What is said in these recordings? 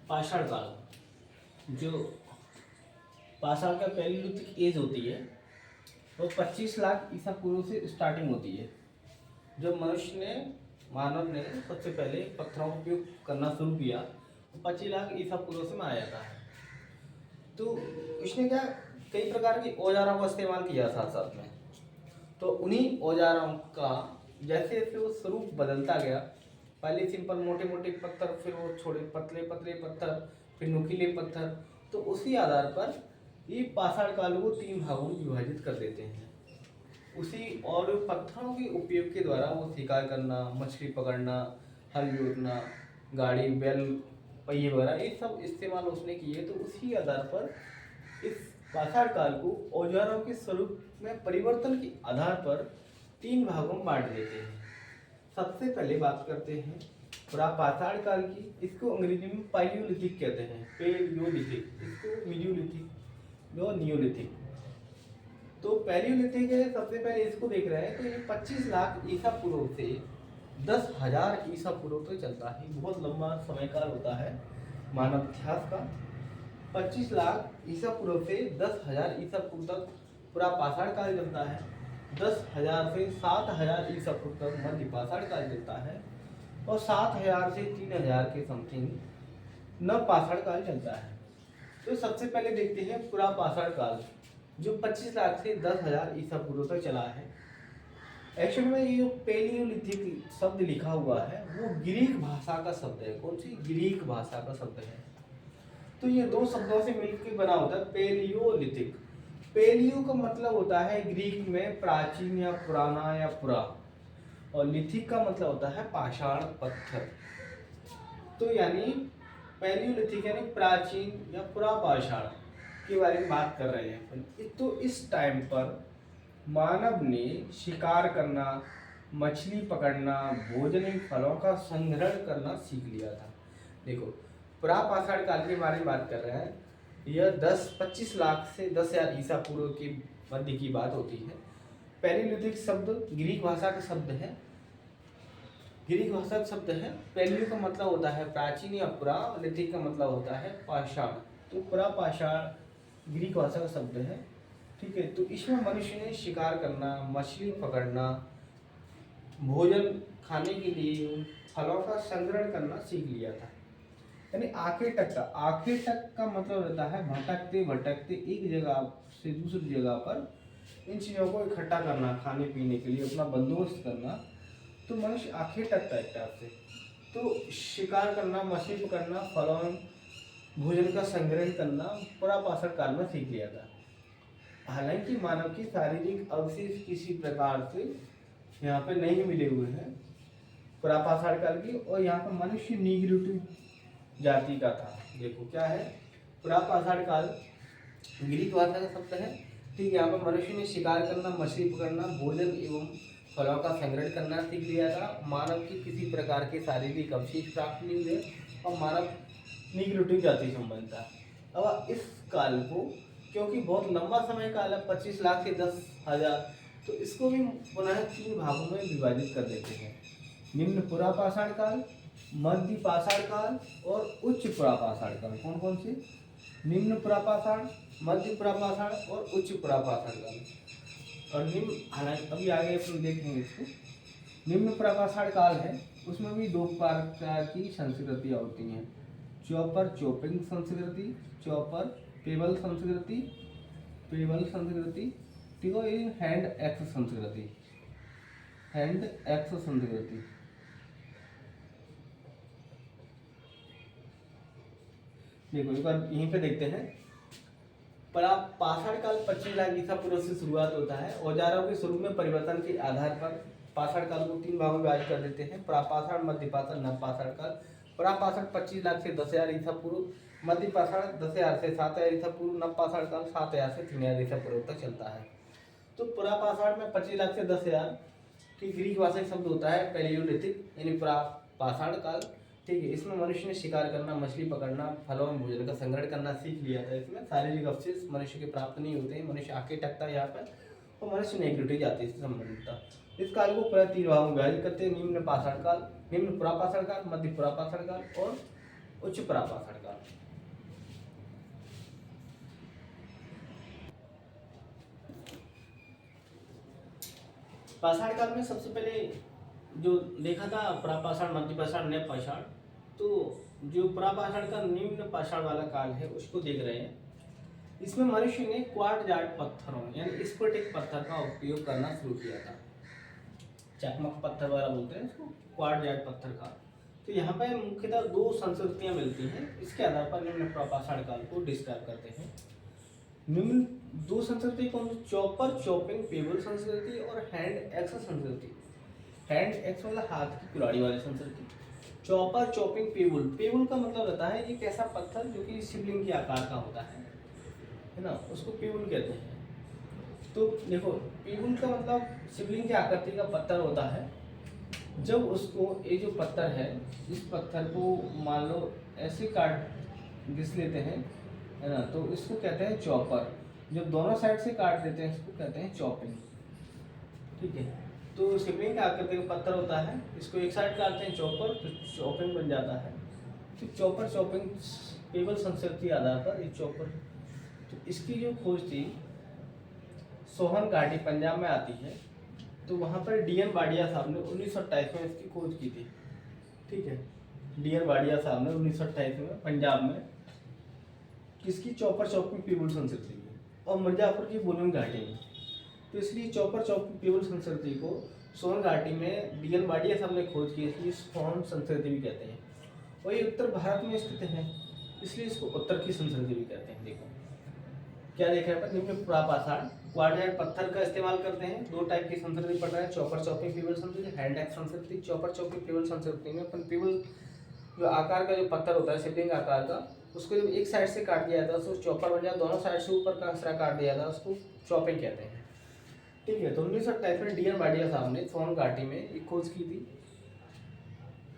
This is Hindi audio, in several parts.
पाषाण काल, जो पाषाण का पैलियोलिथिक एज होती है वो 25 लाख ईसा पूर्व से स्टार्टिंग होती है। जब मानव ने सबसे पहले पत्थरों का उपयोग करना शुरू किया तो 25 लाख ईसा पूर्व से माना जाता है। तो इसने क्या कई प्रकार के औजारों का इस्तेमाल किया साथ साथ में। तो उन्हीं औजारों का जैसे जैसे वो स्वरूप बदलता गया, पहले सिंपल मोटे मोटे पत्थर, फिर वो छोटे पतले पतले पत्थर, फिर नुकीले पत्थर, तो उसी आधार पर ये पाषाण काल को 3 भागों में विभाजित कर देते हैं। उसी और पत्थरों के उपयोग के द्वारा वो शिकार करना, मछली पकड़ना, हल जोतना, गाड़ी बैल पहिए वगैरह ये सब इस्तेमाल उसने किए। तो उसी आधार पर इस पाषाण काल को औजारों के स्वरूप में परिवर्तन के आधार पर 3 भागों में बांट देते हैं। सबसे पहले बात करते हैं पुरापाषाण काल की। इसको अंग्रेजी में पैलियोलिथिक कहते हैं, पैलियोलिथिक, इसको मीडियोलिथिक और नियोलिथिक। तो पैलियोलिथिक है, सबसे पहले इसको देख रहे हैं तो ये 25 लाख ईसा पूर्व से 10,000 ईसा पूर्व तक चलता है। बहुत लंबा समय काल होता है मानव इतिहास का। 25 लाख ईसा पूर्व से 10,000 ईसा पूर्व तक पूरा पाषाण काल चलता है। 10,000 से 7,000 ईसा पूर्व तक मध्य पाषाण काल चलता है और 7,000 से 3,000 के समथिंग नव पाषाण काल चलता है। तो सबसे पहले देखते हैं पूरा पाषाण काल, जो 25 लाख से 10,000 ईसा पूर्व तक चला है। एक्चुअली में ये जो पैलियोलिथिक शब्द लिखा हुआ है वो ग्रीक भाषा का शब्द है। कौन सी? ग्रीक भाषा का शब्द है। तो ये 2 शब्दों से मिलकर बना होता है पैलियोलिथिक। पैलियो का मतलब होता है ग्रीक में प्राचीन या पुराना या पुरा, और लिथिक का मतलब होता है पाषाण पत्थर। तो यानी पैलियोलिथिक यानी प्राचीन या पुरा पाषाण के बारे में बात कर रहे हैं। तो इस टाइम पर मानव ने शिकार करना, मछली पकड़ना, भोजन फलों का संग्रहण करना सीख लिया था। देखो पुरापाषाण काल के बारे में बात कर रहे हैं। यह 10-25 लाख से 10,000 ईसा पूर्व के मध्य की बात होती है। पैलियोलिथिक शब्द ग्रीक भाषा का शब्द है। ग्रीक भाषा का शब्द है। पैलियो का मतलब होता है प्राचीन या पुरा, लिथिक का मतलब होता है पाषाण। तो पुरापाषाण ग्रीक भाषा का शब्द है। ठीक है। तो इसमें मनुष्य ने शिकार करना, मछली पकड़ना, भोजन खाने के लिए फलों का संग्रहण करना सीख लिया था। यानी आखिर तक का मतलब रहता है भटकते भटकते एक जगह से दूसरी जगह पर इन चीज़ों को इकट्ठा करना, खाने पीने के लिए अपना बंदोबस्त करना। तो मनुष्य आखिर तक था एक टाइप से। तो शिकार करना, मछली पकड़ना, फलों भोजन का संग्रहण करना पुरापाषाण काल में सीख लिया था। हालांकि मानव की शारीरिक अवशेष किसी प्रकार से यहाँ पे नहीं मिले हुए हैं पुरापाषाण काल की, और यहाँ पर मनुष्य निग्रोटिव जाति का था। देखो क्या है, पुरापाषाण काल ग्रीक भाषा का शब्द है। ठीक है। यहाँ पर मनुष्य ने शिकार करना, मछली पकड़ना, भोजन एवं फलों का संग्रहण करना सीख लिया था। मानव की किसी प्रकार के शारीरिक अवशेष प्राप्त नहीं हुए और मानव निग्रोटिव जाति संबंध था। अब इस काल को क्योंकि बहुत लंबा समय काल है, 25 लाख से 10,000, तो इसको भी पुनः 3 भागों में विभाजित कर देते हैं। निम्न पुरापाषाण काल, मध्य पाषाण काल और उच्च पुरापाषाण काल। कौन कौन से? निम्न पुरापाषाण, मध्य पुरापाषाण और उच्च पुरापाषाण काल। और निम्न, हालांकि अभी आगे अपन देखेंगे इसको। निम्न पुरापाषाण काल है, उसमें भी 2 प्रकार की संस्कृतियाँ होती हैं। चौपर चोपिंग संस्कृति, चौपर पेबल संस्कृति, ठीक है। ये हैंड एक्स संस्कृति, हैंड एक्स संस्कृति। देखो एक बार यहीं पे देखते हैं। पाषाण काल 25 लाख ईसा पूर्व से शुरुआत होता है। औजारों के स्वरूप में परिवर्तन के आधार पर पाषाण काल को 3 भागों में विभाजित कर देते हैं। प्रापाषाण, मध्य पाषाण, नव पाषाण काल। प्रापाषाण 25 लाख से 10,000 ईसा पूर्व, मध्य पाषाण 10,000 से 7,000 ईसा पूर्व, नव पाषाण काल 7,000 से 3,000 ईसा पूर्व तक चलता है। तो पुरापाषाण में 25 लाख से 10,000, ठीक, ग्रीक भाषा शब्द होता है पैलियोलिथिक यानी पुरापाषाण काल। ठीक है। इसमें मनुष्य ने शिकार करना, मछली पकड़ना, फलों में भोजन का संग्रहण करना सीख लिया था। इसमें शारीरिक अवशेष मनुष्य के प्राप्त नहीं होते हैं, मनुष्य आके टकता है यहाँ पर, और मनुष्य निग्रोटिव जाति से संबंधित था। इस काल को पूरा 3 भागों में विभाजित करते हैं। निम्न पाषाण काल, निम्न पुरापाषाण काल, मध्य पुरापाषाण काल और उच्च प्रापाषाण काल। पाषाण काल में सबसे पहले जो देखा था प्रापाषाण, मध्य पाषाण, नव पाषाण, तो जो प्रापाषाण का निम्न पाषाण वाला काल है उसको देख रहे हैं। इसमें मनुष्य ने क्वार्टजार्ट पत्थरों यानी स्फटिक पत्थर का उपयोग करना शुरू किया था। चकमक पत्थर वगैरह बोलते हैं इसको, क्वार्टजार्ट पत्थर का। तो यहाँ पे मुख्यतः दो संस्कृतियाँ मिलती हैं, इसके आधार पर निम्न प्रापाषाण काल को डिस्क्राइब करते हैं। निम्न दो संस्कृति कौन सी? चॉपर चॉपिंग पेबल संस्कृति और हैंड एक्स संस्कृति। हैंड एक्स मतलब हाथ की कुल्हाड़ी वाली संस्कृति। चॉपर चॉपिंग पेबल, पेबल का मतलब रहता है एक ऐसा पत्थर जो कि शिवलिंग के आकार का होता है ना, उसको पेबल कहते हैं। तो देखो पेबल का मतलब शिवलिंग के आकृति का पत्थर होता है। जब उसको ये जो पत्थर है, इस पत्थर को मान लो ऐसे काट घिस लेते हैं, है ना, तो इसको कहते हैं चॉपर। जब दोनों साइड से काट देते हैं इसको कहते हैं चॉपिंग। ठीक है, तो शिवलिंग के आकृति का पत्थर होता है, इसको एक साइड काटते हैं चॉपर, तो चॉपिंग बन जाता है। तो चॉपर चॉपिंग पेबल संस्कृति आधार पर ये चॉपर, तो इसकी जो खोज थी सोहन घाटी पंजाब में आती है। तो वहाँ पर डी.एन. वाडिया साहब ने 1928 में इसकी खोज की थी। ठीक है, डी.एन. वाडिया साहब ने 1928 में पंजाब में किसकी? चॉपर चॉपिंग पेबल संस्कृति की, और मिर्जापुर की बोलन घाटी में। तो इसलिए चॉपर चॉपिंग पेबल संस्कृति को सोहन घाटी में डी.एन. वाडिया साहब ने खोज की, इसलिए सोहन संस्कृति भी कहते हैं। और ये उत्तर भारत में स्थित है, इसलिए इसको उत्तर की संस्कृति भी कहते हैं। देखो क्या देख रहे हैं, निम्न प्रापाषाण क्वार्टजार्ट पत्थर का इस्तेमाल करते हैं। दो टाइप की संस्कृति पढ़ रहे हैं, चॉपर चॉपिंग पेबल संस्कृति, हैंड एक्स संस्कृति। चॉपर चॉपिंग पेबल संस्कृति में अपन पेबल जो आकार का जो पत्थर होता है शिवलिंग आकार का, उसको जब एक साइड से काट दिया जाता है उसको चॉपर बन जाता, दोनों साइड से ऊपर का हिस्सा काट दिया जाता है उसको चॉपिंग कहते हैं। ठीक है, तो 1928 में डी.एन. वाडिया साहब ने सोहन घाटी में एक खोज की थी,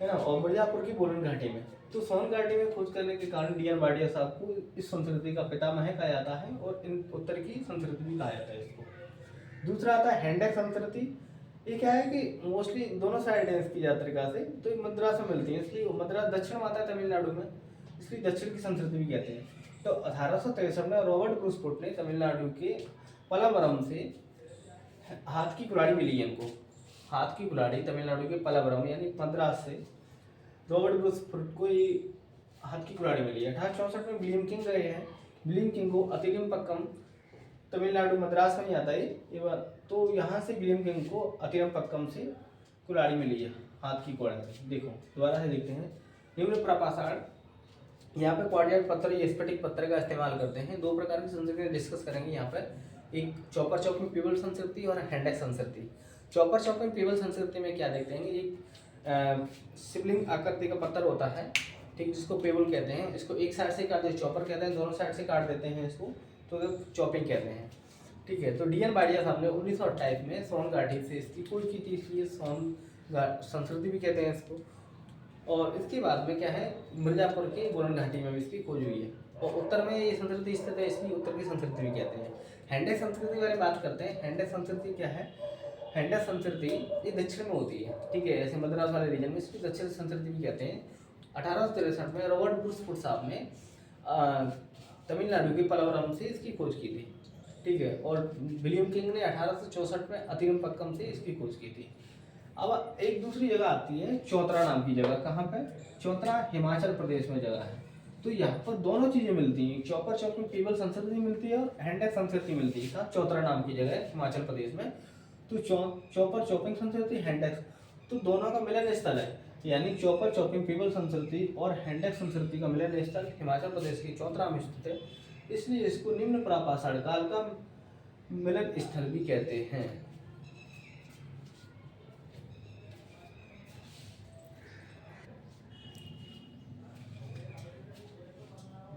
है ना, और मिर्जापुर की बोलन घाटी में। तो सोहन घाटी में खोज करने के कारण डी.एन. वाडिया साहब को इस संस्कृति का पितामह कहा जाता है, और इन उत्तर की संस्कृति भी कहा जाता है इसको। दूसरा आता है हैंड एक्स संस्कृति। ये क्या है कि मोस्टली दोनों साइड है इसकी यात्रिका से, तो ये मद्रास में मिलती है, इसलिए मद्रास दक्षिण में आता है तमिलनाडु में, इसलिए दक्षिण की संस्कृति भी कहते हैं। तो 1863 में रॉबर्ट ब्रूस फुट ने तमिलनाडु के पलावरम से हाथ की कुल्हाड़ी मिली है इनको, हाथ की कुल्हाड़ी तमिलनाडु के पलावरम यानी मद्रास से रॉबर्ट ब्रूस फुट को ये हाथ की कुल्हाड़ी मिली है। 1864 में विलियम किंग गए हैं, विलियम किंग को अतिरिम पक्कम तमिलनाडु मद्रास में ही आता है ये बात, तो यहाँ से विलियम किंग को अतिरिम पक्कम से कुल्हाड़ी मिली है हाथ की कुल्हाड़ी। देखो दोबारा से देखते हैं, निम्न प्रापाषाण यहाँ पे क्वार्टजार्ट पत्थर या स्फटिक पत्थर का इस्तेमाल करते हैं। दो प्रकार की संस्कृति डिस्कस करेंगे यहाँ पर, एक चॉपर चॉपिंग पेबल संस्कृति और हैंड एक्स संस्कृति। चॉपर चॉपिंग पेबल संस्कृति में क्या देखते हैं, एक शिवलिंग आकृति का पत्थर होता है, ठीक, जिसको पेबल कहते हैं। इसको एक साइड से काट देते, चॉपर कहते हैं, दोनों साइड से काट देते हैं इसको, तो चॉपिंग कहते हैं। ठीक है, तो डी.एन. वाडिया साहब ने 1928 में सोहन घाटी से इसकी खोज की थी, इसलिए सोहन संस्कृति भी कहते हैं इसको। और इसके बाद में क्या है, मिर्जापुर के बोलन घाटी में भी इसकी खोज हुई है, और उत्तर में ये संस्कृति स्थित है, इसलिए उत्तर की संस्कृति भी कहते हैं। हैंड एक्स संस्कृति के बारे में बात करते हैं। हैंड एक्स संस्कृति क्या है? हैंड एक्स संस्कृति ये दक्षिण में होती है, ठीक है, ऐसे मद्रास वाले रीजन में इसकी दक्षिण संस्कृति भी कहते हैं। 1863 में रॉबर्ट ब्रूस फुट साहब ने तमिलनाडु के पलावरम से इसकी खोज की थी, ठीक है, और विलियम किंग ने 1864 में अतिरिम पक्कम से इसकी खोज की थी। अब एक दूसरी जगह आती है चौतरा नाम की जगह, कहाँ पे? चौतरा हिमाचल प्रदेश में जगह है। तो यहाँ पर दोनों चीजें मिलती हैं, चॉपर चॉपिंग पेबल संस्कृति मिलती है और हैंड एक्स संस्कृति मिलती है। चौतरा नाम की जगह है हिमाचल प्रदेश में। तो चॉपर चॉपिंग संस्कृति, हैंड एक्स, तो दोनों का मिलन स्थल है, यानी चॉपर चॉपिंग पेबल संस्कृति और हैंड एक्स संस्कृति का मिलन स्थल हिमाचल प्रदेश की चौतरा में स्थित है, इसलिए इसको निम्न प्रापाषाण काल का मिलन स्थल भी कहते हैं।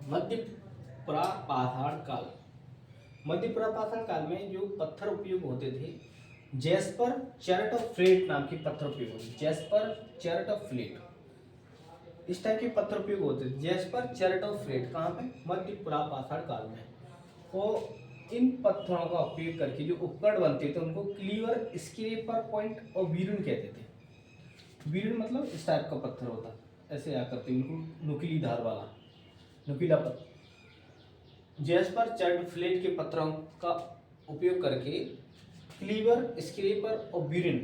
मध्य प्रापाषाण काल। मध्य प्रापाषाण काल में जो पत्थर उपयोग होते थे, जैस्पर चैरेट ऑफ फ्लेट नाम की पत्थर उपयोग होती है। जैस्पर चैरेट ऑफ फ्लेट, इस टाइप के पत्थर उपयोग होते थे। जैस्पर चैरेट ऑफ फ्लेट कहाँ पे? मध्य प्रापाषाण काल में। तो इन पत्थरों का उपयोग करके जो उपकरण बनते थे उनको क्लीवर, स्क्रेपर पॉइंट और वीरुन कहते थे। वीरुन मतलब इस टाइप का पत्थर होता, ऐसे आकृति, बिल्कुल नुकीली धार वाला, नुकीला पत्थर। जैस्पर चर्ड फ्लेट के पत्थरों का उपयोग करके क्लीवर, स्क्रैपर और ब्यूरिन,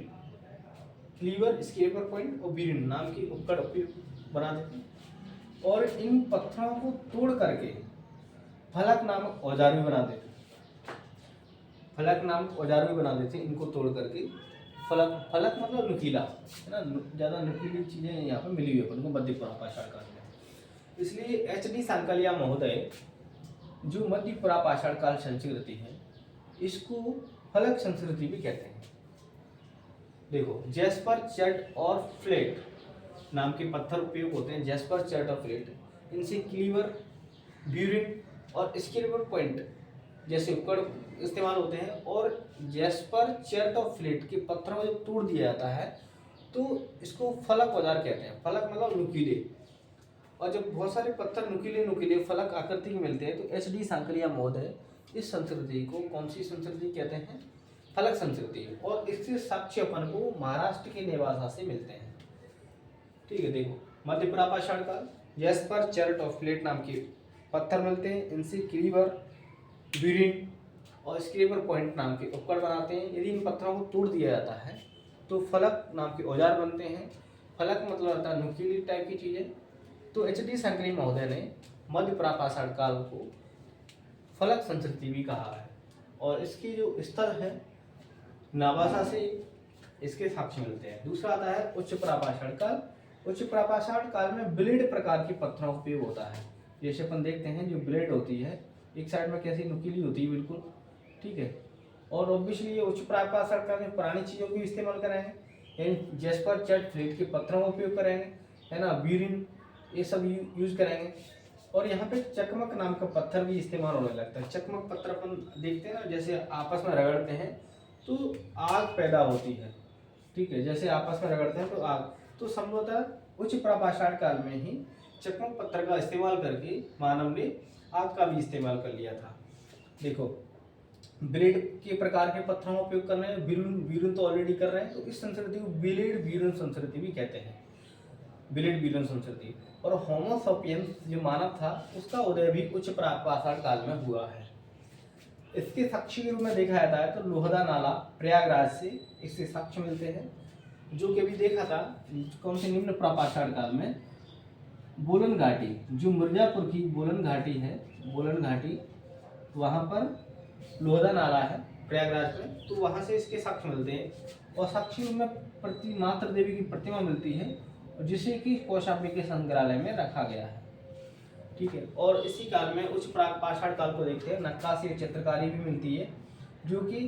क्लीवर, स्क्रैपर पॉइंट और ब्यूरिन नाम के उपकरण उपयोग बना देते हैं, और इन पत्थरों को तोड़ करके फलक नामक औजार भी बना देते हैं। फलक नामक औजार भी बना देते हैं इनको तोड़ करके। फलक, फलक मतलब नुकीला, है ना, ज़्यादा नुकीली चीज़ें यहाँ पर मिली हुई है अपन को मध्य पुरापाषाण काल में। इसलिए एच.डी. सांकलिया महोदय जो मध्य पुरापाषाण काल संस्कृति है, इसको फलक संस्कृति भी कहते हैं। देखो, जैस्पर, चर्ड और फ्लेट नाम के पत्थर उपयोग होते हैं। जैस्पर, चर्ड और फ्लेट, इनसे क्लीवर, ब्यूरिन और स्क्रैपर पॉइंट जैसे उपकरण इस्तेमाल होते हैं। और जैस्पर, चर्ड और फ्लेट के पत्थरों को जब तोड़ दिया जाता है तो इसको फलक औजार कहते हैं। फलक मतलब नुकीले। और जब बहुत सारे पत्थर नुकीले नुकीले फलक आकृति के मिलते हैं तो एच.डी. सांकलिया महोदय इस संस्कृति को कौन सी संस्कृति कहते हैं? फलक संस्कृति। और इसके साक्ष्य अपन को महाराष्ट्र के नेवासा से मिलते हैं। ठीक है, देखो, मध्य पुरापाषाण काल, जैस्पर, चर्ड और फ्लेट नाम के पत्थर मिलते हैं। इनसे क्लीवर, ब्यूरिन और स्क्रैपर पॉइंट नाम के उपकरण बनाते हैं। यदि इन पत्थरों को तोड़ दिया जाता है तो फलक नाम के औजार बनते हैं। फलक मतलब होता है नुकीली टाइप की चीज़ें। तो एच.डी. सांकलिया महोदय ने मध्य पुरापाषाण काल को फलक संस्कृति भी कहा है। और इसकी जो स्थल है नावासा से इसके साक्ष्य मिलते हैं। दूसरा आता है उच्च पुरापाषाण काल। उच्च पुरापाषाण काल में ब्लेड प्रकार के पत्थरों का उपयोग होता है। जैसे अपन देखते हैं जो ब्लेड होती है एक साइड में कैसी नुकीली होती है बिल्कुल, ठीक है। और ऑब्वियसली ये उच्च प्रापाषाण काल में पुरानी चीज़ों को इस्तेमाल करेंगे, यानी जैस्पर, चर्ड, फ्लेट के पत्थरों का उपयोग करेंगे, है ना, ब्यूरिन, ये सब यूज करेंगे। और यहाँ पे चकमक नाम का पत्थर भी इस्तेमाल होने लगता है। चकमक पत्थर अपन देखते हैं ना, जैसे आपस में रगड़ते हैं तो आग पैदा होती है, ठीक है, जैसे आपस में रगड़ते हैं तो आग। तो संभवतः उच्च प्रापाषाण काल में ही चकमक पत्थर का इस्तेमाल करके मानव ने आग का भी इस्तेमाल कर लिया था। देखो, ब्लेड के प्रकार के पत्थरों का उपयोग कर रहे हैं, ब्यूरिन तो ऑलरेडी कर रहे हैं, तो इस संस्कृति को ब्लेड ब्यूरिन संस्कृति भी कहते हैं, ब्लेड ब्यूरिन संस्कृति। और होमो सपियंस जो मानव था उसका उदय भी उच्च प्रापाषाण काल में हुआ है। इसके साक्ष्य के रूप में देखा जाता है तो लोहदा नाला प्रयागराज से इससे साक्ष्य मिलते हैं, जो कि अभी देखा था कौन से निम्न प्रापाषाण काल में, बोलन घाटी, जो मिर्जापुर की बोलन घाटी है, बोलन घाटी, वहाँ पर लोहदा नाला है प्रयागराज में, तो वहाँ से इसके साक्ष्य मिलते हैं। और साक्ष्य में मातृ देवी की प्रतिमा मिलती है जिसे कि कौशाम्बी के संग्रहालय में रखा गया है, ठीक है। और इसी काल में उच्च प्रापाषाण काल को देखते हैं, नक्काशी चित्रकारी भी मिलती है जो कि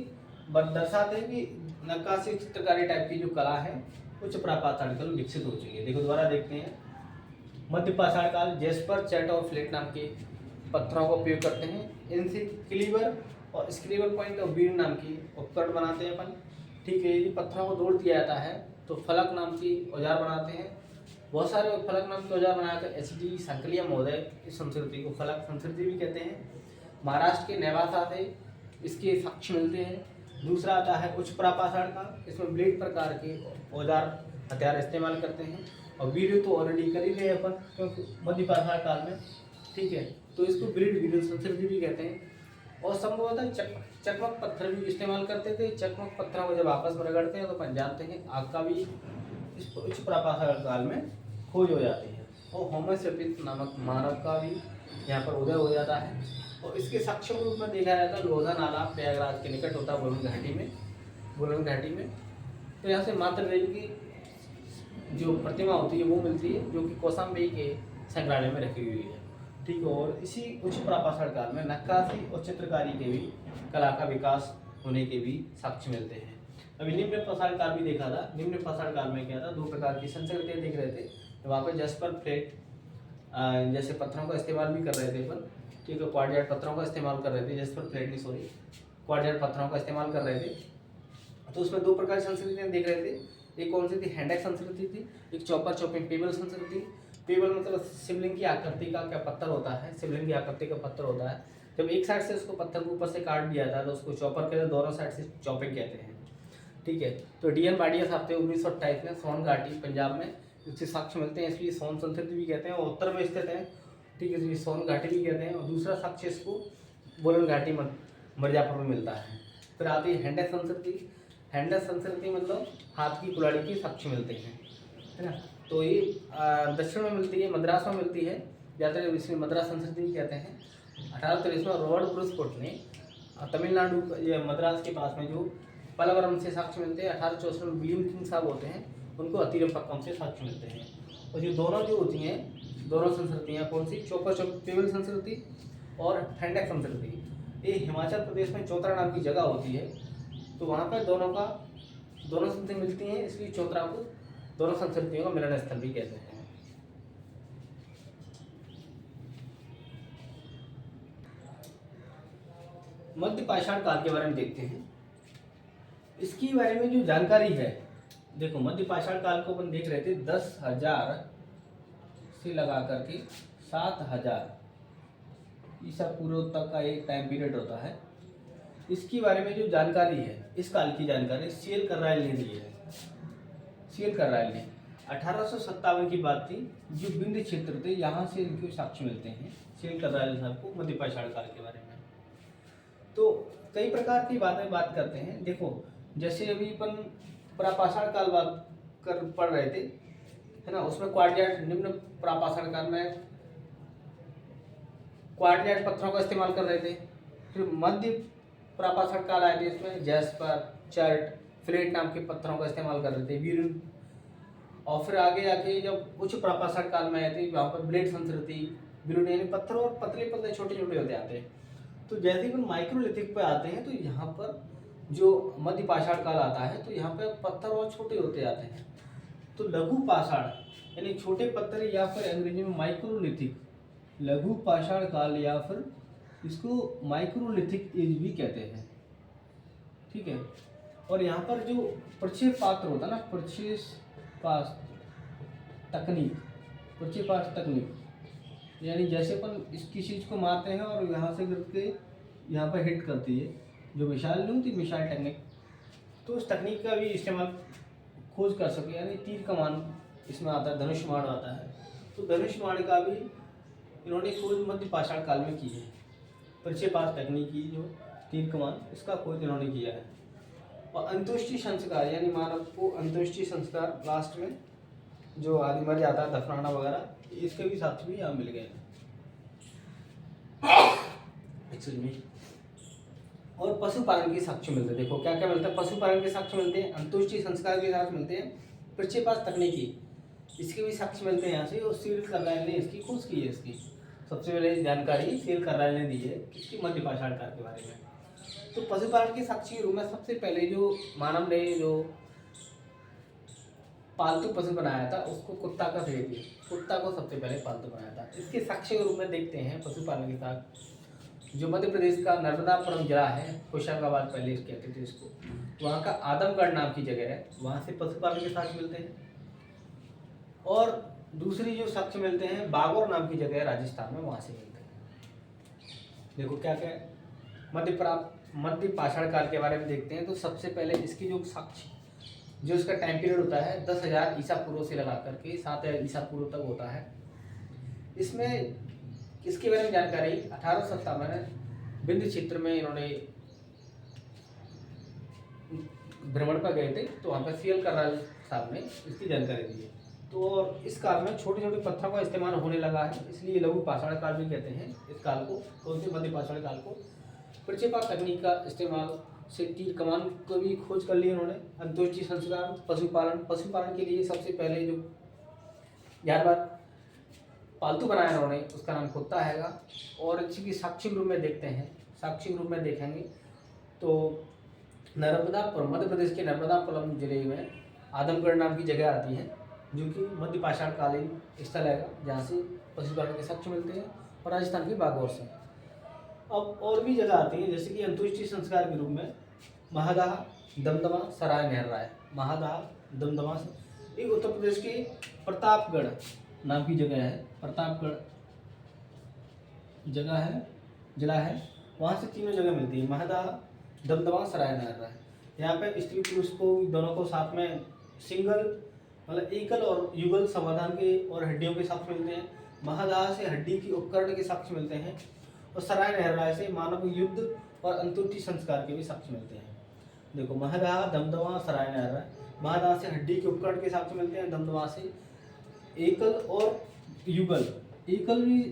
दर्शाते हैं कि नक्काशी चित्रकारी टाइप की जो कला है उच्च प्रापाषाण काल विकसित हो चुकी है। देखो दोबारा देखते हैं, मध्य पाषाण काल, जैस्पर, चर्ड और फ्लेट नाम के पत्थरों का उपयोग करते हैं। इनसे क्लीवर और स्क्रैपर पॉइंट और ब्यूरिन नाम की उपकरण बनाते हैं अपन, ठीक है। यदि पत्थरों को तोड़ दिया जाता है तो फलक नाम की औजार बनाते हैं। बहुत सारे फलक नाम के औजार बनाए थे एच.डी. सांकलिया महोदय। इस संस्कृति को फलक संस्कृति भी कहते हैं। महाराष्ट्र के नेवासा से इसके साक्ष्य मिलते हैं। दूसरा आता है उच्च प्रापाषाण काल, इसमें ब्लेड प्रकार के औजार हथियार इस्तेमाल करते हैं। और वीडियो तो ऑलरेडी कर ही रहे अपन क्योंकि मध्य पाषाण काल में, ठीक है, तो इसको ब्लेड वीडियो संस्कृति भी कहते हैं। और संभवतः चकमक पत्थर भी इस्तेमाल करते थे। चकमक पत्थरों को जब आपस में रगड़ते हैं तो अपन जानते हैं आग का भी इस उच्च प्रापाषाण काल में खोज हो जाती है। और होमो सेपियंस नामक मानव का भी यहाँ पर उदय हो जाता है। और इसके साक्ष्य के रूप में देखा जाता है लोहदा नाला प्रयागराज के निकट होता है, बोलन घाटी में। तो यहाँ से मातृ देवी की जो प्रतिमा होती है वो मिलती है, जो कि कौशाम्बी के संग्रहालय में रखी हुई है, ठीक है। और इसी उच्च प्रापाषाण काल में नक्काशी और चित्रकारी के भी कला का विकास होने के भी साक्ष्य मिलते हैं। अभी निम्न पाषाण काल भी देखा था। निम्न पाषाण काल में क्या था, दो प्रकार की संस्कृतियाँ देख रहे थे। वहाँ पे जैस्पर, फ्लेट जैसे पत्थरों का इस्तेमाल भी कर रहे थे अपन, ठीक है, क्वार्टजाइट पत्थरों का इस्तेमाल कर रहे थे, जैस्पर फ्लेट नहीं सॉरी क्वार्टजाइट पत्थरों का इस्तेमाल कर रहे थे। तो उसमें दो प्रकार की संस्कृतियाँ देख रहे थे। एक कौन सी थी, हैंडक संस्कृति थी, एक चॉपर चॉपिंग पेबल संस्कृति। पेबल मतलब शिवलिंग की आकृति का क्या पत्थर होता है, शिवलिंग की आकृति का पत्थर होता है। जब एक साइड से उसको पत्थर को ऊपर से काट दिया था तो उसको चॉपर कहते हैं, दोनों साइड से चॉपिंग कहते हैं, ठीक है। तो डी.एन. भाटिया साहब थे 1928 में सोन घाटी पंजाब में इससे साक्ष्य मिलते हैं, इसलिए सोन संस्कृति भी कहते हैं, और उत्तर में स्थित है, ठीक है, इसलिए सोन घाटी भी कहते हैं। और दूसरा साक्ष्य इसको बोलन घाटी मिर्जापुर में मिलता है। फिर आती है हैंडस संस्कृति। हैंडस संस्कृति मतलब हाथ की कुल्हाड़ी के साक्ष्य मिलते हैं, है ना। तो ये दक्षिण में मिलती है, मद्रास में मिलती है, ज़्यादातर इसमें मद्रास संस्कृति भी कहते हैं। 1823 में रॉबर्ट ब्रूसफोर्ड ने तमिलनाडु ये मद्रास के पास में जो पलवरम से साक्ष्य मिलते हैं। 1864 में विलियम किंग साहब होते हैं, उनको अतिरपक्कम से साक्ष्य मिलते हैं। और जो दोनों जो होती हैं, दोनों संस्कृतियाँ कौन सी, चोपल संस्कृति और हैंडक संस्कृति, ये हिमाचल प्रदेश में चौतरा नाम की जगह होती है। तो वहाँ पर दोनों संस्कृति मिलती हैं, इसलिए चौतरा को दोनों संस्कृतियों का मिलन स्थल भी कहते हैं। मध्य पाषाण काल के बारे में देखते हैं। इसके बारे में जो जानकारी है, देखो मध्य पाषाण काल को अपन देख रहे थे 10,000 से लगा करके 7,000 ईसा पूर्व तक का एक टाइम पीरियड होता है। इसके बारे में जो जानकारी है, इस काल की जानकारी सीएल कर्राइल ने दी है। सीएल कर्राइल ने 1857 की बात थी, जो विंध्य क्षेत्र थे यहाँ से इनके साक्ष्य मिलते हैं सीएल कर्राइल साहब को मध्य पाषाण काल के बारे में। तो कई प्रकार की बात करते हैं। देखो जैसे अभी अपन प्रापाषाण काल पढ़ रहे थे, है ना, उसमें क्वाड्रियाट निम्न प्रापाषाण काल में क्वाड्रियाट पत्थरों का इस्तेमाल कर रहे थे। फिर मध्य प्रापाषाण काल आए थे, इसमें जैस्पर, चर्ट, फ्लेट नाम के पत्थरों का इस्तेमाल कर रहे थे, वीरुन। और फिर आगे आके जब उच्च प्रापाषाण काल में आए थे, वहाँ पर ब्लेड संस्कृति, वीरुन, यानी पत्थर और पतले पतले छोटे छोटे होते आते हैं। तो जैसे ही हम माइक्रोलिथिक पे आते हैं, तो यहाँ पर जो मध्य पाषाण काल आता है, तो यहाँ पे पत्थर और छोटे होते आते हैं। तो लघु पाषाण यानी छोटे पत्थर, या फिर अंग्रेजी में माइक्रोलिथिक, लघु पाषाण काल, या फिर इसको माइक्रोलिथिक एज भी कहते हैं, ठीक है। और यहाँ पर जो प्रक्षेप पात्र होता है ना, प्रक्षेपात तकनीक, यानी जैसे अपन इसकी चीज़ को मारते हैं और यहाँ से गिर के यहाँ पर हिट करती है, जो मिसाइल नहीं होती, मिसाइल टेक्निक, तो उस तकनीक का भी इस्तेमाल खोज कर सके, यानी तीर कमान इसमें आता है, धनुष बाण आता है। तो धनुष बाण का भी इन्होंने खोज मध्य पाषाण काल में की है। प्रक्षेपात तकनीक की जो तीर कमान, इसका खोज इन्होंने किया है। और अंत्येष्टि संस्कार, यानी मानव को अंत्येष्टि संस्कार लास्ट में जो आदमी मर जाता है, दफनाना वगैरह, इसके भी साक्ष्य भी यहाँ मिल गए हैं। Excuse me. और पशुपालन के साक्ष्य मिलते हैं। देखो क्या क्या मिलता है, पशुपालन के साक्ष्य मिलते हैं, अंत्येष्टि संस्कार के साक्ष्य मिलते हैं, प्रक्षेपात तकनीकी, इसके भी साक्ष्य मिलते हैं यहाँ से। और सीएल कर्राइल ने इसकी खोज की है। इसकी सबसे पहले जानकारी सीएल कर्राइल ने दी है इसकी मध्य पाषाण काल के बारे में। तो पशुपालन के साक्ष्य के रूप में सबसे पहले जो मानव ने जो पालतू पशु बनाया था, उसको कुत्ता का श्रेय दिया, कुत्ता को सबसे पहले पालतू बनाया था। इसके साक्ष्य के रूप में देखते हैं पशुपालन के साथ जो मध्य प्रदेश का नर्मदापुरम जिला है, होशंगाबाद पहले कहते थे इसको, वहाँ का आदमगढ़ नाम की जगह है, वहाँ से पशुपालन के साक्ष्य मिलते हैं। और दूसरी जो साक्ष्य मिलते हैं, बागौर नाम की जगह है राजस्थान में, वहाँ से मिलते हैं। देखो क्या क्या मध्य पाषाण काल के बारे में देखते हैं। तो सबसे पहले इसकी जो साक्ष्य, जो इसका टाइम पीरियड होता है 10,000 ईसा पूर्व से लगा करके 7,000 ईसा पूर्व तक होता है। इसमें इसके बारे में जानकारी 1857 में विंध्य क्षेत्र में इन्होंने भ्रमण पर गए थे, तो वहाँ पर सीएल कर्राइल साहब ने इसकी जानकारी दी है। तो और इस काल में छोटे छोटे पत्थरों का इस्तेमाल होने लगा है, इसलिए लघु पाषाण काल भी कहते हैं इस काल को। कौन से मध्य पाषाण काल को? प्रक्षेपात तकनीक का इस्तेमाल से तीर कमान को भी खोज कर ली उन्होंने। अंत्येष्टि संस्कार, पशुपालन के लिए सबसे पहले जो जानवर पालतू बनाया उन्होंने, उसका नाम कुत्ता हैगा। और इसी की साक्ष्य रूप में देखते हैं, साक्ष्य रूप में देखेंगे तो नर्मदापुरम, मध्य प्रदेश के नर्मदापुरम जिले में आदमगढ़ नाम की जगह आती है, जो कि मध्य पाषाण कालीन स्थल है, जहाँ से पशुपालन के साक्ष्य मिलते हैं। और राजस्थान के बागौर से अब और भी जगह आती हैं, जैसे कि अंत्येष्टि संस्कार के रूप में महादाह, दमदमा, सराय नहरराय। महादाह, दमदमा, एक उत्तर प्रदेश के प्रतापगढ़ नाम की जगह है, प्रतापगढ़ जगह है, जिला है, वहाँ से तीनों जगह मिलती है, महादाह, दमदमा, सराय नहरराय। यहाँ पे स्त्री पुरुष को दोनों को साथ में सिंगल मतलब एकल और युगल समाधान के और हड्डियों के साक्ष्य मिलते हैं। महादाह से हड्डी की उपकरण के साक्ष्य मिलते हैं। और सराय नहराय से मानव युद्ध और अंतुष्टि संस्कार के भी साक्ष्य मिलते हैं। देखो, महदाह, दमदमा, सराय नहराय। महदाह से हड्डी के उपकरण के साक्ष्य मिलते हैं। दमदमा से एकल और युगल, एकल भी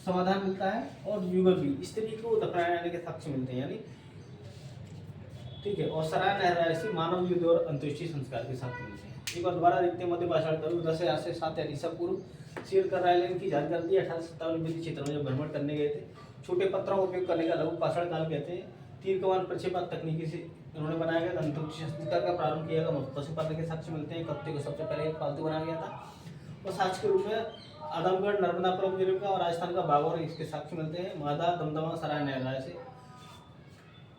समाधान मिलता है और युगल भी, स्त्री को दफनाए जाने के साक्ष्य मिलते हैं यानी, ठीक है। और सराय नहराय से मानव युद्ध और अंत्येष्टि संस्कार के साक्ष्य मिलते हैं। एक बार दोबारा देखते हैं मध्य पाषाण काल 10 से 7 ईसा पूर्व। शेर कर रायलेन की जानकारी दी। 1857 में क्षेत्र में जब भ्रमण करने गए थे। छोटे पत्थरों का उपयोग करने का लघु पाषाण काल कहते हैं। तीर कमान प्रक्षेपण तकनीकी से उन्होंने बनाया गया। अंत्येष्टि संस्कार का प्रारंभ किया गया। पशुपालन के साक्ष्य मिलते हैं। कप्ते को सबसे पहले पालतू बनाया गया था। और साक्ष्य के रूप में आदमगढ़, नर्मदापुरम जिले का और राजस्थान का बागौर इसके साक्ष्य मिलते हैं। महदाह, दमदमा, सराय नहराय से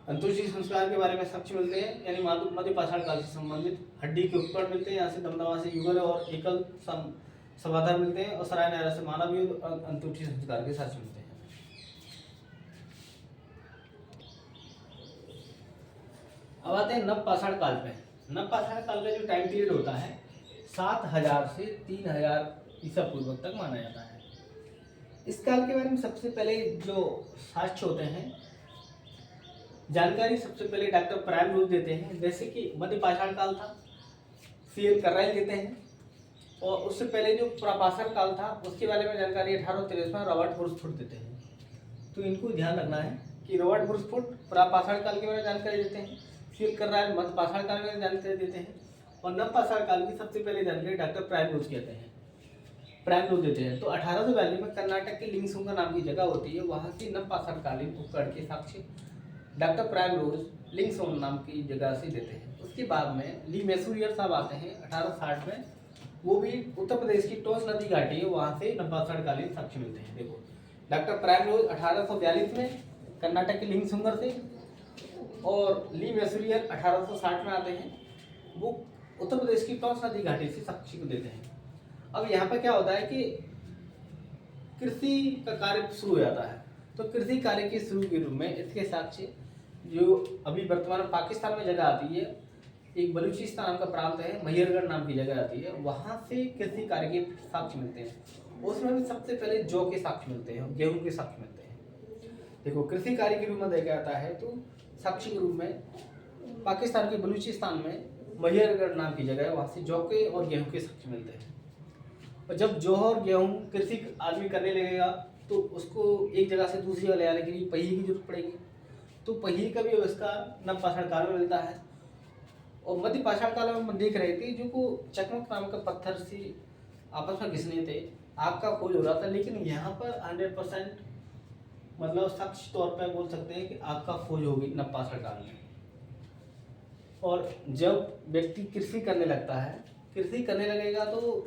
अंतुष्टि संस्कार के बारे में साक्ष्य मिलते हैं यानी मध्य पाषाण काल से संबंधित हड्डी के उपकरण मिलते हैं। यहाँ से दमदमा से युगल और एकल समाधान मिलते हैं। और सराय नहराय से मानव युद्ध और अंतुष्टि संस्कार के साक्ष्य मिलते हैं। अब आते हैं नव पाषाण काल पे। नव पाषाण काल का जो टाइम पीरियड होता है 7000 से 3000 ईसा पूर्व तक माना जाता है। इस काल के बारे में सबसे पहले जो साक्ष्य होते हैं, जानकारी सबसे पहले डॉक्टर प्राइम रूल देते हैं। जैसे कि मध्य पाषाण काल था, सीएल कर्राइल देते हैं। और उससे पहले जो प्रापाषाण काल था उसके बारे में जानकारी 1853 में रॉबर्ट ब्रूसफुट देते हैं। तो इनको ध्यान रखना है कि रॉबर्ट ब्रूसफुट प्रापाषाण काल के बारे में जानकारी देते हैं, सीएल कर्राइल मध्य पाषाण काल में जानकारी देते हैं। और नव पाषाण काल की सबसे पहले जानकारी डॉक्टर प्राइम रूल कहते हैं, प्राइम रूल देते हैं। तो 1842 में कर्नाटक के लिंगसुंगा नाम की जगह होती है, वहाँ से नव पाषाण कालीन उपकरण के साक्ष्य डॉक्टर प्राइम रोज लिंगसोन नाम की जगह से देते हैं। उसके बाद में ली मैसूरियर साहब आते हैं 1860 में। वो भी उत्तर प्रदेश की टोंस नदी घाटी है, वहाँ से नव पाषाण कालीन साक्ष्य मिलते हैं। देखो, डॉक्टर प्राइम रोज 1842 में कर्नाटक के लिंगसुंगर से, और ली मैसूरियर 1860 में आते हैं। वो उत्तर प्रदेश की टोंस नदी घाटी से साक्ष्य को देते हैं। अब यहाँ पर क्या होता है कि कृषि का कार्य शुरू हो जाता है। तो कृषि कार्य के शुरू के रूप में इसके साक्ष्य जो अभी वर्तमान में पाकिस्तान में जगह आती है, एक बलूचिस्तान नाम का प्रांत है, मैहरगढ़ नाम की जगह आती है, वहाँ से कृषि कार्य के साक्ष्य मिलते हैं। उसमें भी सबसे पहले जौ के साक्ष्य मिलते हैं, गेहूं के साक्ष्य मिलते हैं। देखो, कृषि कार्य के रूप में देखा जाता है तो साक्ष्य के रूप में पाकिस्तान के बलूचिस्तान में मैहरगढ़ नाम की जगह है, वहाँ से जौ के और गेहूँ के साक्ष्य मिलते हैं। और जब जौ और गेहूँ कृषि आदमी करने लगेगा तो उसको एक जगह से दूसरी जगह ले जाने के लिए पहिए की जरूरत पड़ेगी। तो पहिए का भी आविष्कार नव पाषाण काल में मिलता है। और मध्य पाषाण काल में हम देख रहे थे जो को चकमक नाम का पत्थर से आपस में घिसने थे, आग का खोज हो रहा था। लेकिन यहाँ पर 100% मतलब साक्ष्य तौर पर बोल सकते हैं कि आग का खोज होगी नव पाषाण काल में। और जब व्यक्ति कृषि करने लगता है, कृषि करने लगेगा तो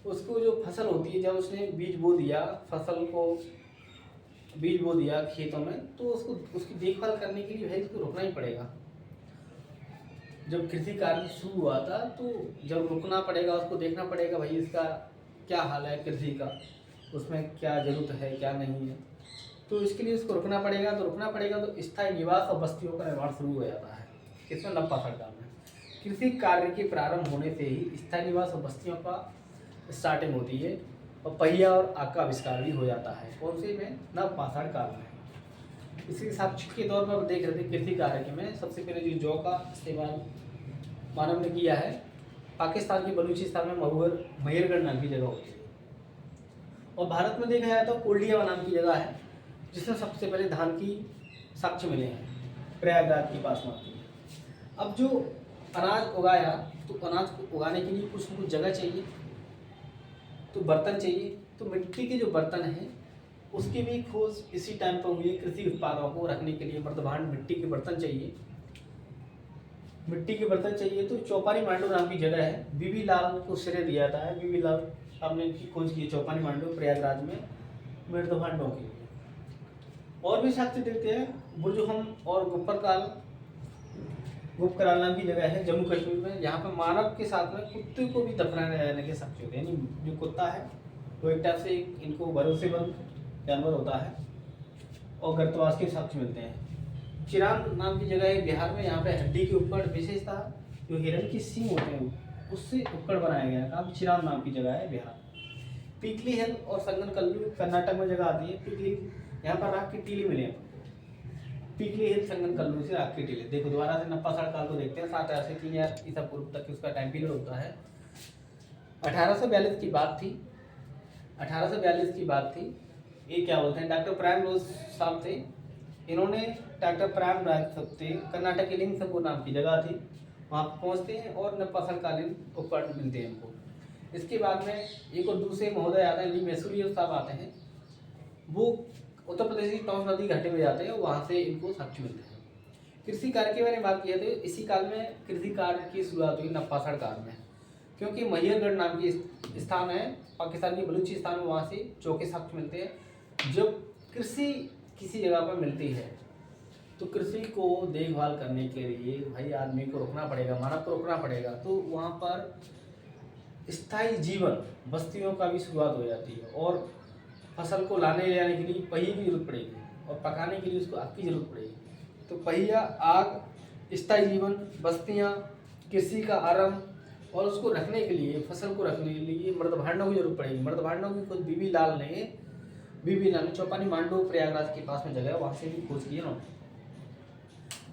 उसको जो फसल होती है, जब उसने बीज बो दिया, फसल को बीज बो दिया खेतों में, तो उसको उसकी देखभाल करने के लिए भाई उसको रुकना ही पड़ेगा। जब कृषि कार्य शुरू हुआ था तो जब रुकना पड़ेगा, उसको देखना पड़ेगा भाई इसका क्या हाल है कृषि का, उसमें क्या जरूरत है क्या नहीं है। तो इसके लिए उसको रुकना पड़ेगा। तो रुकना पड़ेगा तो स्थायी निवास और बस्तियों का निर्माण शुरू हो जाता है। किसमें? नव पाषाण काल में। कृषि कार्य के प्रारंभ होने से ही स्थायी निवास और बस्तियों का स्टार्टिंग होती है और पहिया और आग का आविष्कार भी हो जाता है। कौन से में? नव पाषाण काल में। इसी साक्ष्य के तौर पर देख रहे थे कृषि कार्य में सबसे पहले जो जौ का इस्तेमाल मानव ने किया है, पाकिस्तान के बलूचिस्तान में मैहरगढ़ नाम की जगह होती है। और भारत में देखा जाए तो कोल्डिया नाम की जगह है जिसमें सबसे पहले धान की साक्ष्य मिले हैं, प्रयागराज के पास में। अब जो अनाज उगाया तो अनाज को उगाने के लिए कुछ न कुछ जगह चाहिए, तो बर्तन चाहिए। तो मिट्टी के जो बर्तन हैं उसकी भी खोज इसी टाइम पर हुई है। कृषि उत्पादों को रखने के लिए मर्दभांड मिट्टी के बर्तन चाहिए, मिट्टी के बर्तन चाहिए। तो चौपानी मांडू नाम की जगह है, बीबी लाल को श्रेय दिया जाता है। बीबी लाल हमने इनकी खोज की चौपानी मांडू प्रयागराज में मर्दभांडों की। और भी साक्ष्य देते हैं बुरजुहम और गुप्तकाल नाम की जगह है जम्मू कश्मीर में। यहाँ पर मानव के साथ में कुत्ते को भी दफनाने जाने के साक्ष्य होते हैं। यानी जो कुत्ता है वो एक टाइप से इनको भरोसेमंद जानवर होता है और गर्तवास के साक्ष्य मिलते हैं। चिरान नाम की जगह है बिहार में। यहाँ पे हड्डी के ऊपर विशेषता जो हिरण की सींग होते हैं उससे उपकरण बनाया गया है। चिराम नाम की जगह है बिहार। पीकली हिल और संगनकल्लू कर्नाटक में जगह आती है। पीकली यहाँ पर राख की टीले मिले हैं। पीकली हिल संगनकल्लू से राख की टीले। देखो दोबारा से नप्पासार काल को देखते हैं। 7,000 से 3,000 ईसा पूर्व तक उसका टाइम पीरियड होता है। 1842 की बात थी। 1842 की बात थी। ये क्या बोलते हैं, डॉक्टर प्राइम रोज साहब थे। इन्होंने डॉक्टर प्राइम राज साहब थे, कर्नाटक के लिंगसपुर नाम की जगह थी, वहाँ पहुँचते हैं और नप्पासार कालीन उपकरण मिलते हैं इनको। इसके बाद में एक और दूसरे महोदय आते हैं, ली मैसूरी साहब आते हैं। वो उत्तर प्रदेश की टॉन्स नदी घाटी में जाते हैं, वहाँ से इनको साक्ष्य मिलते हैं। कृषि कार्य की मैंने बात किया तो इसी काल में कृषि कार्य की शुरुआत हुई नप्पासार काल में, क्योंकि महियरगढ़ नाम की स्थान है पाकिस्तान की बलूचिस्तान में, वहाँ से चौके साक्ष्य मिलते हैं। जब कृषि किसी जगह पर मिलती है तो कृषि को देखभाल करने के लिए भाई आदमी को रुकना पड़ेगा, मानव को रुकना पड़ेगा। तो वहाँ पर स्थायी जीवन बस्तियों का भी शुरुआत हो जाती है और फसल को लाने ले जाने के लिए पहिए की जरूरत पड़ेगी और पकाने के लिए उसको आग की जरूरत पड़ेगी। तो पहिया, आग, स्थायी जीवन, बस्तियाँ, कृषि का आरंभ और उसको रखने के लिए, फसल को रखने के लिए मर्दभांडों की जरूरत पड़ेगी। मर्दभांडों की खुद बीबी लाल ने चौपानी मांडू प्रयागराज के पास में जगह है, वहाँ से भी खोज की है उन्होंने।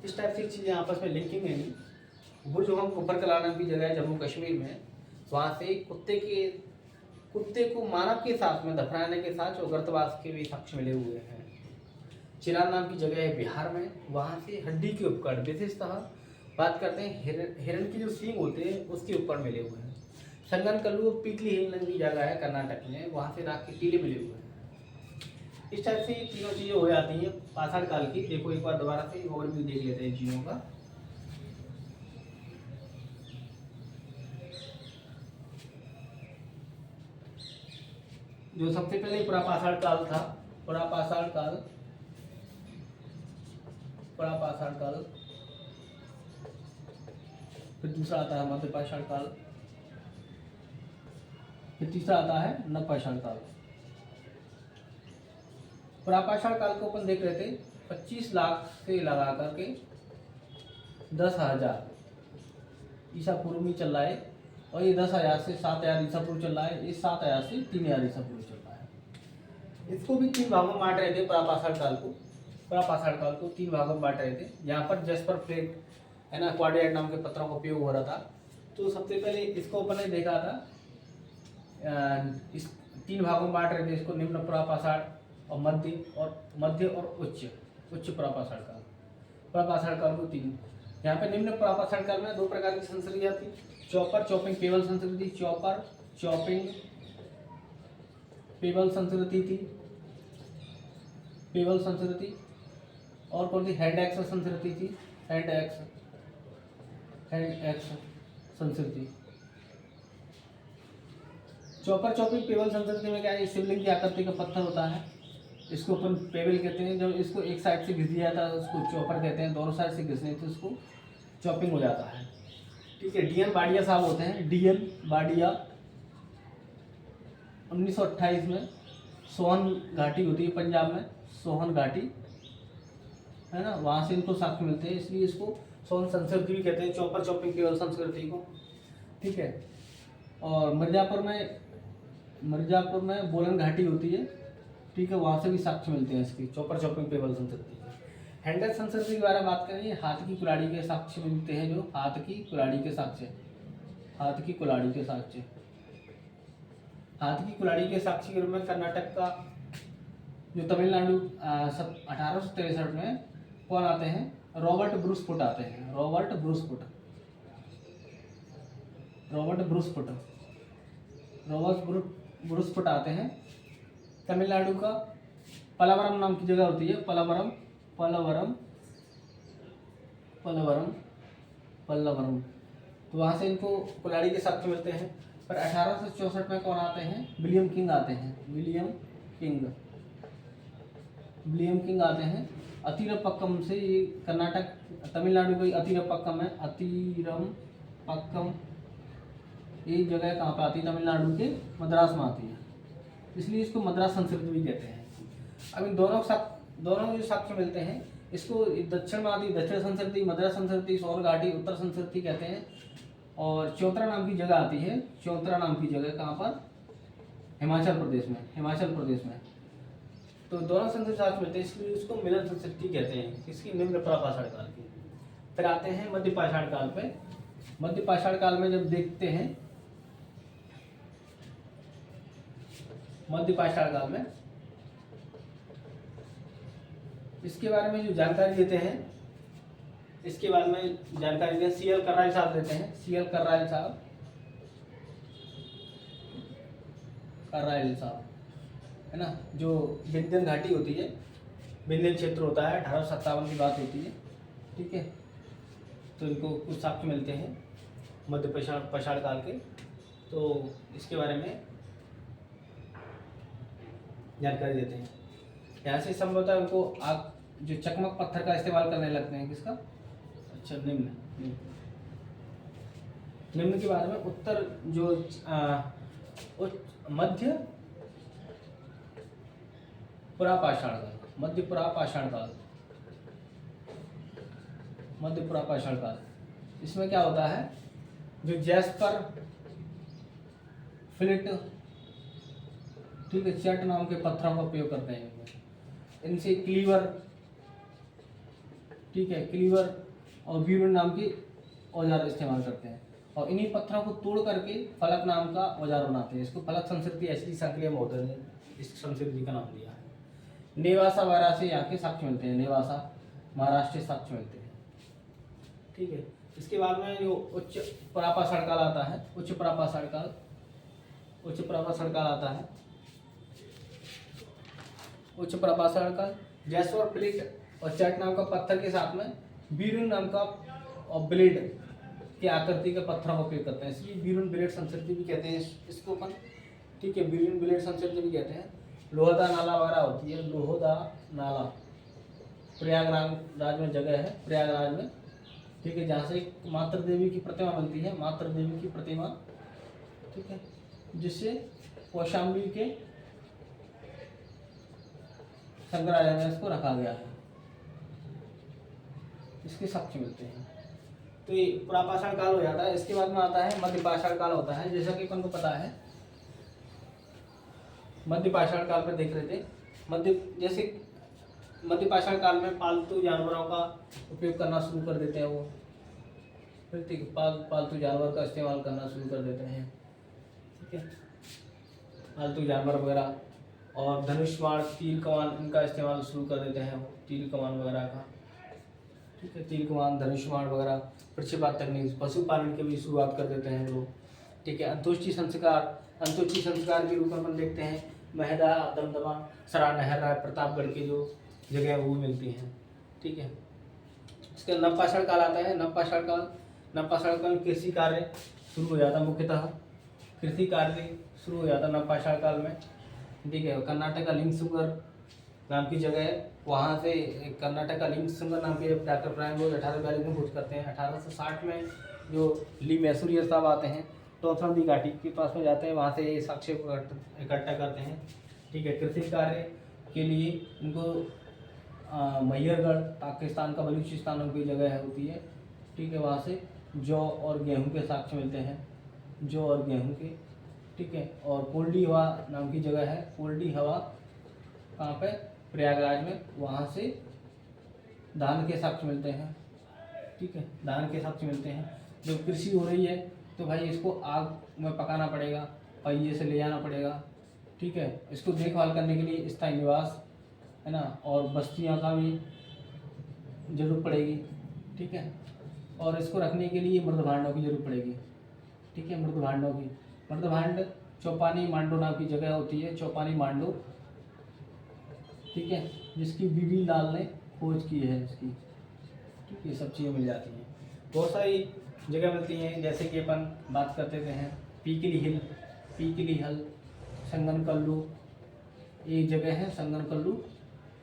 इस टाइप से चीज़ें आपस में लिंकिंग है। बुर्ज हम ऊपर कला नाम की जगह है जम्मू कश्मीर में, वहाँ से कुत्ते को मानव के साथ में दफनाने के साथ चौगर्तवास के भी साक्ष्य मिले हुए हैं। चिराम नाम की जगह है बिहार में, वहाँ से हड्डी के उपकरण, विशेषतः बात करते हैं हिरण की जो सींग होते हैं उसके उपकरण मिले हुए हैं। संगनकल्लू पीकली हिल नाम की जगह है कर्नाटक में, वहाँ से राख के टीले मिले हुए हैं। इस टाइप से तीनों चीज़ें हो जाती हैं पाषाण काल की। देखो एक बार दोबारा से ओवरव्यू देख लेते हैं चीज़ों का। जो सबसे पहले पुरापाषाण काल था, पुरापाषाण काल, फिर दूसरा आता है मध्यपाषाण काल, फिर तीसरा आता है नवपाषाण काल। पुरापाषाण काल को अपन देख रहे थे 25 लाख से लगा करके 10,000 ईसा पूर्व में चल रहा है, और ये 10,000 से 7,000 ईसा पूर्व चल रहा है, ये 7,000 से 3,000 ईसा पूर्व चल रहा है। इसको भी 3 भागों में बांट रहे थे। पुरापाषाण काल को 3 भागों में बांट रहे थे। यहाँ पर जैस्पर प्लेट है ना, क्वाड्राइट नाम के पत्थरों का उपयोग हो रहा था। तो सबसे पहले इसको अपन ने देखा था, इस 3 भागों में बांट रहे थे इसको, निम्न पुरापाषाण और मध्य और उच्च पुरापाषाण काल को 3। यहाँ पे निम्न पुरापाषाण काल में 2 प्रकार की संस्कृति आती, चॉपर चॉपिंग पेबल संस्कृति, चॉपर चॉपिंग पेबल संस्कृति थी, पेबल संस्कृति, और कौन सी हैंड एक्स संस्कृति थी, हैंड एक्स संस्कृति। चॉपर चॉपिंग पेबल संस्कृति में क्या है, शिवलिंग की आकृति का पत्थर होता है, इसको अपन पेबल कहते हैं। जब इसको एक साइड से घिस दिया जाता है उसको चॉपर कहते हैं, दोनों साइड से घिसने से उसको चॉपिंग हो जाता है। ठीक है। डीएन बाडिया साहब होते हैं, डीएन बाडिया 1928 में सोहन घाटी होती है पंजाब में, सोहन घाटी है ना, वहाँ से इनको साक्ष्य मिलते हैं, इसलिए इसको सोहन संस्कृति भी कहते हैं, चॉपर चॉपिंग पेबल संस्कृति को। ठीक है। और मिर्जापुर में बोलन घाटी होती है, ठीक है, वहाँ से भी साक्ष्य मिलते हैं इसकी, चॉपर चॉपिंग पेबल संस्कृति। हैंडल संस्कृति के बारे में बात करें, हाथ की कुल्हाड़ी के साक्ष्य मिलते हैं, जो हाथ की कुल्हाड़ी के साक्ष्य के रूप में कर्नाटक का जो तमिलनाडु 1863 में कौन आते हैं, रॉबर्ट ब्रूसफुट आते हैं, रॉबर्ट ब्रूसफुट आते हैं। तमिलनाडु का पलावरम नाम की जगह होती है, पलावरम, तो वहाँ से इनको कुल्हाड़ी के साक्ष्य मिलते हैं। पर 1864 में कौन आते हैं, विलियम किंग आते हैं, अतिरपक्कम से। ये कर्नाटक तमिलनाडु का अतिरपक्कम है, ये जगह कहाँ पे आती है, तमिलनाडु के मद्रास में आती है, इसलिए इसको मद्रास संस्कृति भी कहते हैं। अब इन दोनों जो साक्ष्य मिलते हैं, इसको दक्षिण में आती दक्षिण संस्कृति, मद्रास संस्कृति, सोहन घाटी उत्तर संस्कृति कहते हैं। और चौतरा नाम की जगह आती है। चौतरा नाम की जगह कहाँ पर? हिमाचल प्रदेश में, हिमाचल प्रदेश में। तो दोनों संस्कृति साथ मिलते हैं, इसलिए उसको मिलन संस्कृति कहते हैं, इसकी निम्न प्रापाषाण काल की। फिर आते हैं मध्य पाषाण काल पे। मध्य पाषाण काल में जब देखते हैं, मध्य पाषाण काल में इसके बारे में जो जानकारी देते हैं, इसके बारे में जानकारी देते हैं सीएल कर्राइल साहब देते हैं। सीएल कर्राइल साहब, कर्राइल साहब है ना, जो विंध्यन घाटी होती है, विंध्यन क्षेत्र होता है, 1857 की बात होती है, ठीक है। तो इनको कुछ साक्ष्य मिलते हैं मध्य पाषाण काल के, तो इसके बारे में जानकारी देते हैं। यहाँ से संभवतः उनको आग जो चकमक पत्थर का इस्तेमाल करने लगते हैं। किसका? अच्छा, निम्न निम्न के बारे में उत्तर जो मध्य पुरापाषाण काल, मध्य पुरापाषाण काल, मध्य पुरापाषाण काल, इसमें क्या होता है, जो जैस्पर, फ्लिट, ठीक है, चट नाम के पत्थरों का उपयोग करते हैं। इनसे क्लीवर, ठीक है, क्लीवर और ब्यूरन नाम के औजार इस्तेमाल करते हैं, और इन्हीं पत्थरों को तोड़ करके फलक नाम का औजार बनाते हैं। इसको फलक संस्कृति ऐसी सक्रिय महोदय ने इस संस्कृति का नाम दिया है। नेवासा वगैरह से यहाँ के साक्ष्य मिलते हैं, नेवासा महाराष्ट्र से साक्ष्य मिलते हैं, ठीक है। इसके बाद में जो उच्च प्रापाषाण काल आता है, उच्च प्रापाषाण काल, उच्च प्रापाषाण काल आता है। उच्च प्रापाषाण काल जैस्पर, फ्लिट और चट नाम का पत्थर के साथ में बीरुन नाम का और ब्लेड के आकृति के पत्थरों का उपयोग करते हैं, इसलिए बीरुन ब्लेड संस्कृति भी कहते हैं इसको अपन, ठीक है, बीरुन ब्लेड संस्कृति भी कहते हैं। लोहदा नाला वगैरह होती है, लोहदा नाला प्रयागराज में जगह है, प्रयागराज में, ठीक है, जहाँ से एक मातृ देवी की प्रतिमा मिलती है, मातृ देवी की प्रतिमा, ठीक है, जिससे कौशाम्बी के शंकराचार्य में इसको रखा गया है, इसके साक्ष्य मिलते हैं। तो ये पुरापाषाण काल हो जाता है। इसके बाद में आता है मध्य पाषाण काल होता है, जैसा कि अपन को पता है। मध्य पाषाण काल में देख रहे थे, मध्य पाषाण काल में पालतू जानवरों का उपयोग करना शुरू कर देते हैं वो, फिर पालतू जानवर का इस्तेमाल करना शुरू कर देते हैं, ठीक है, पालतू जानवर वगैरह, और धनुष बाण, तीर कमान, इनका इस्तेमाल शुरू कर देते हैं वो, तीर कमान वगैरह का, ठीक है, तीर कमान, धनुष बाण वगैरह, प्रक्षेपात तकनीक, पशुपालन की भी शुरुआत कर देते हैं लोग, ठीक है। अंतोष्टि संस्कार के रूप में अपन देखते हैं महदा, दमदमा, सरा, नहर, राय प्रतापगढ़ की जो जगह वो मिलती हैं, ठीक है। इसके नवपाषाण काल आता है। नवपाषाण काल कृषि कार्य शुरू हो जाता, मुख्यतः कृषि कार्य शुरू हो जाता नवपाषाण काल में, ठीक है। कर्नाटक का लिंगसुंगर नाम की जगह है, वहाँ से कर्नाटक का लिंगसुंगर नाम के डॉक्टर प्राइम बोर्ड 1842 में खोज करते हैं। 1860 में जो ली मैसूरियर साहब आते हैं, टोथम दी घाटी के पास में जाते हैं, वहाँ से ये साक्ष्य इकट्ठा करते हैं, ठीक है। कृषि कार्य के लिए इनको मैयरगढ़, पाकिस्तान का बलूचिस्तान की जगह है होती है, ठीक है, वहाँ से जौ और गेहूं के साक्ष्य मिलते हैं, जौ और गेहूं के, ठीक है। और कोल्डी हवा नाम की जगह है, कोल्डी हवा कहाँ पे? प्रयागराज में, वहाँ से धान के साक्ष्य मिलते हैं, ठीक है, धान के साक्ष्य मिलते हैं। जब कृषि हो रही है तो भाई इसको आग में पकाना पड़ेगा, पहिए से ले जाना पड़ेगा, ठीक है। इसको देखभाल करने के लिए स्थायी निवास है ना, और बस्तियाँ का भी जरूरत पड़ेगी, ठीक है। और इसको रखने के लिए मृदभांडों की जरूरत पड़ेगी, ठीक है, मृदभांडों की। मृदभांड चौपानी मांडो नाम की जगह होती है, चौपानी मांडो, ठीक है, जिसकी बीबी लाल ने खोज की है इसकी, ठीक है, सब चीज़ें मिल जाती हैं। बहुत सारी जगह मिलती हैं, जैसे कि अपन बात करते हैं पीकली हिल, संगनकल्लू, एक जगह है संगनकल्लू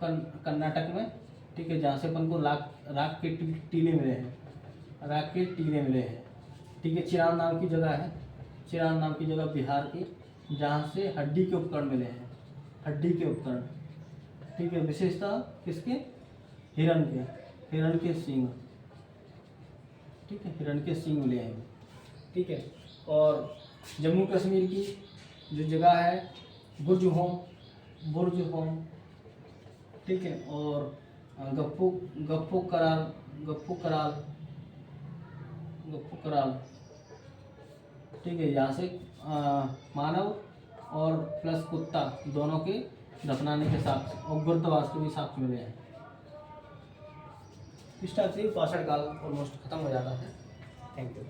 कर्नाटक में, ठीक है, जहाँ से अपन को राख के टीले मिले हैं, ठीक है। चिरान नाम की जगह है, चिरान नाम की जगह बिहार की, जहाँ से हड्डी के उपकरण मिले हैं, हड्डी के उपकरण, ठीक है। विशेषता किसके? हिरण के सींग, ठीक है, हिरण के सींग मिले हैं। ठीक है। और जम्मू कश्मीर की जो जगह है बुर्ज होम, ठीक है। और गप्पू कराल, ठीक है। यहाँ से मानव और प्लस कुत्ता दोनों के दफनाने के साक्ष्य और गुरुत्वास के भी साक्ष्य मिले हैं। इस टाइप से पाषाण काल ऑलमोस्ट खत्म हो जाता है। Thank you.